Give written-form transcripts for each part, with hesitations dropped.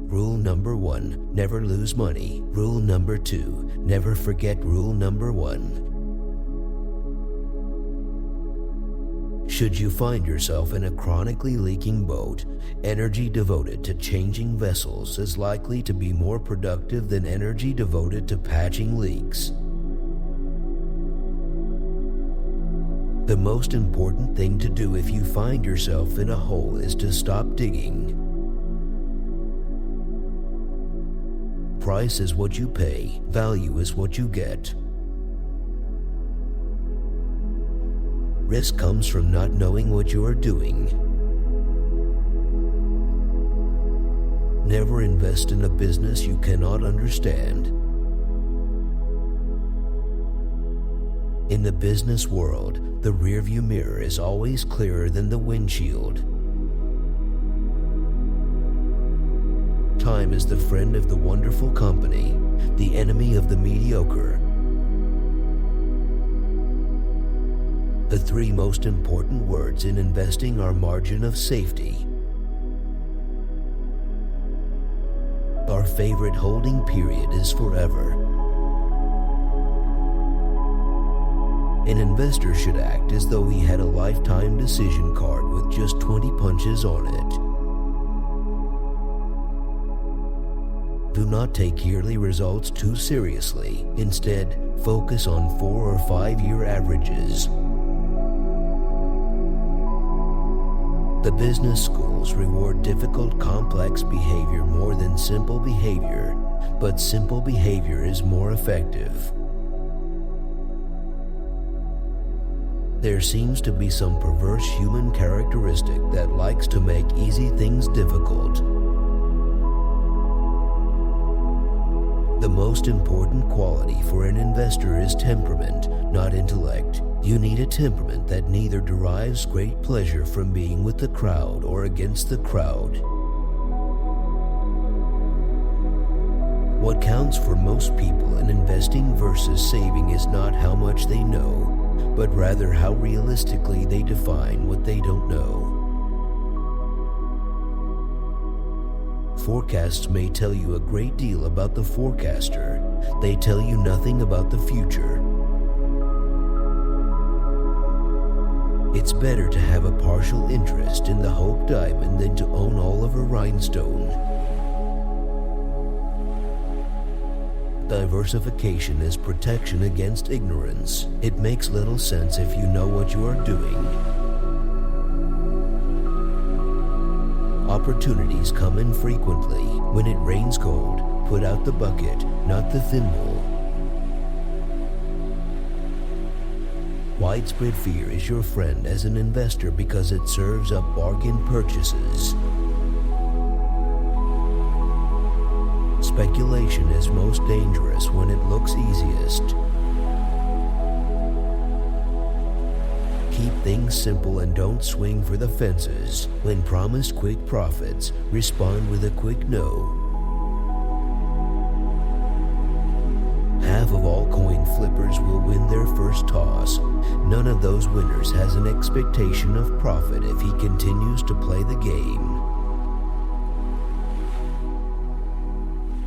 Rule number 1, never lose money. Rule number 2, never forget rule number 1. Should you find yourself in a chronically leaking boat, energy devoted to changing vessels is likely to be more productive than energy devoted to patching leaks. The most important thing to do if you find yourself in a hole is to stop digging. Price is what you pay, value is what you get. Risk comes from not knowing what you are doing. Never invest in a business you cannot understand. In the business world, the rearview mirror is always clearer than the windshield. Time is the friend of the wonderful company, the enemy of the mediocre. The 3 most important words in investing are margin of safety. Our favorite holding period is forever. An investor should act as though he had a lifetime decision card with just 20 punches on it. Do not take yearly results too seriously. Instead, focus on 4 or 5 year averages. The business schools reward difficult, complex behavior more than simple behavior, but simple behavior is more effective. There seems to be some perverse human characteristic that likes to make easy things difficult. The most important quality for an investor is temperament, not intellect. You need a temperament that neither derives great pleasure from being with the crowd or against the crowd. What counts for most people in investing versus saving is not how much they know, but rather how realistically they define what they don't know. Forecasts may tell you a great deal about the forecaster. They tell you nothing about the future. It's better to have a partial interest in the Hope Diamond than to own all of a rhinestone. Diversification is protection against ignorance. It makes little sense if you know what you are doing. Opportunities come infrequently. When it rains gold, put out the bucket, not the thimble. Widespread fear is your friend as an investor because it serves up bargain purchases. Speculation is most dangerous when it looks easiest. Keep things simple and don't swing for the fences. When promised quick profits, respond with a quick no. Half of all coin flippers will win their first toss. None of those winners has an expectation of profit if he continues to play the game.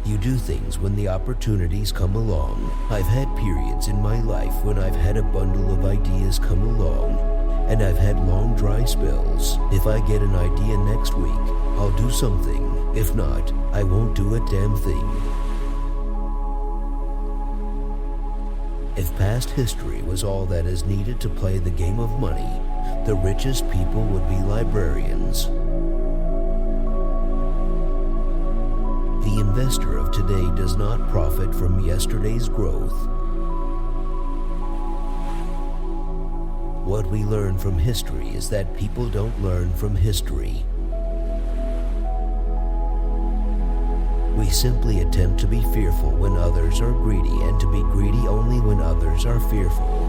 You do things when the opportunities come along. I've had periods in my life when I've had a bundle of ideas come along, and I've had long dry spells. If I get an idea next week, I'll do something. If not, I won't do a damn thing. If past history was all that is needed to play the game of money, the richest people would be librarians. The investor of today does not profit from yesterday's growth. What we learn from history is that people don't learn from history. We simply attempt to be fearful when others are greedy and to be greedy only when others are fearful.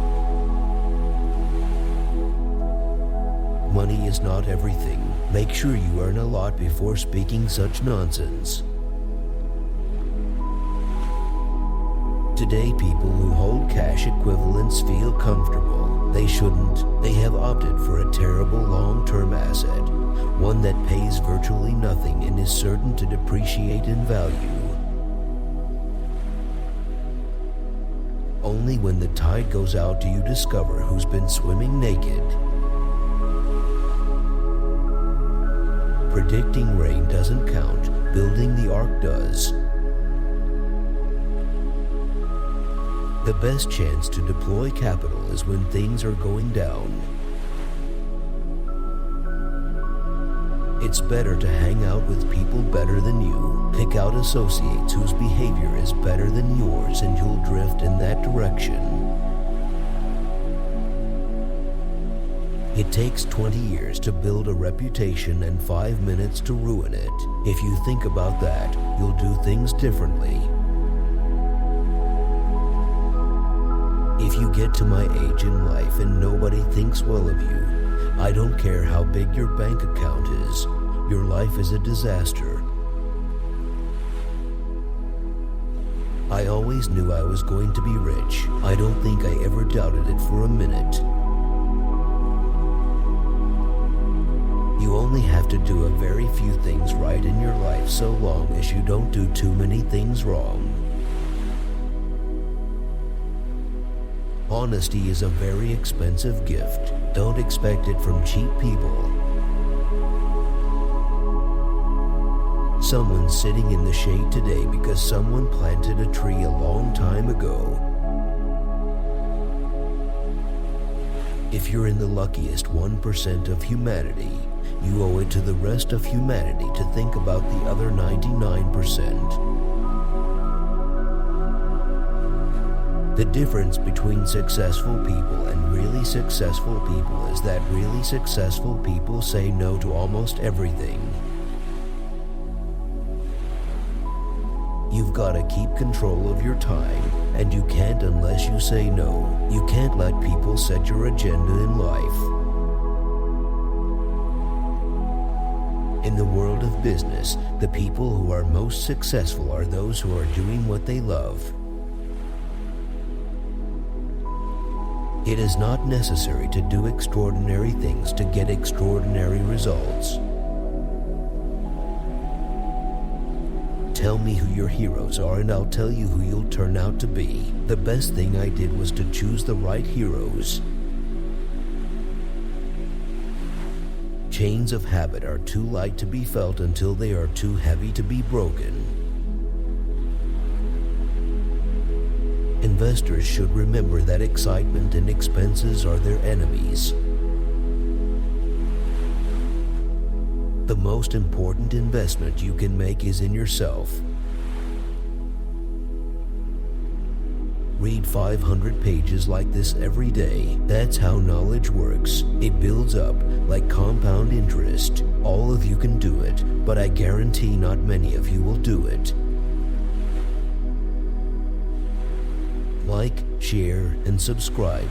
Money is not everything. Make sure you earn a lot before speaking such nonsense. Today, people who hold cash equivalents feel comfortable. They shouldn't. They have opted for a terrible long-term asset, one that pays virtually nothing and is certain to depreciate in value. Only when the tide goes out do you discover who's been swimming naked. Predicting rain doesn't count, building the ark does. The best chance to deploy capital is when things are going down. It's better to hang out with people better than you. Pick out associates whose behavior is better than yours, and you'll drift in that direction. It takes 20 years to build a reputation and 5 minutes to ruin it. If you think about that, you'll do things differently. If you get to my age in life and nobody thinks well of you, I don't care how big your bank account is, your life is a disaster. I always knew I was going to be rich. I don't think I ever doubted it for a minute. You only have to do a very few things right in your life so long as you don't do too many things wrong. Honesty is a very expensive gift. Don't expect it from cheap people. Someone's sitting in the shade today because someone planted a tree a long time ago. If you're in the luckiest 1% of humanity, you owe it to the rest of humanity to think about the other 99%. The difference between successful people and really successful people is that really successful people say no to almost everything. You've got to keep control of your time, and you can't unless you say no. You can't let people set your agenda in life. In the world of business, the people who are most successful are those who are doing what they love. It is not necessary to do extraordinary things to get extraordinary results. Tell me who your heroes are and I'll tell you who you'll turn out to be. The best thing I did was to choose the right heroes. Chains of habit are too light to be felt until they are too heavy to be broken. Investors should remember that excitement and expenses are their enemies. The most important investment you can make is in yourself. Read 500 pages like this every day. That's how knowledge works. It builds up like compound interest. All of you can do it, but I guarantee not many of you will do it. Like, share, and subscribe.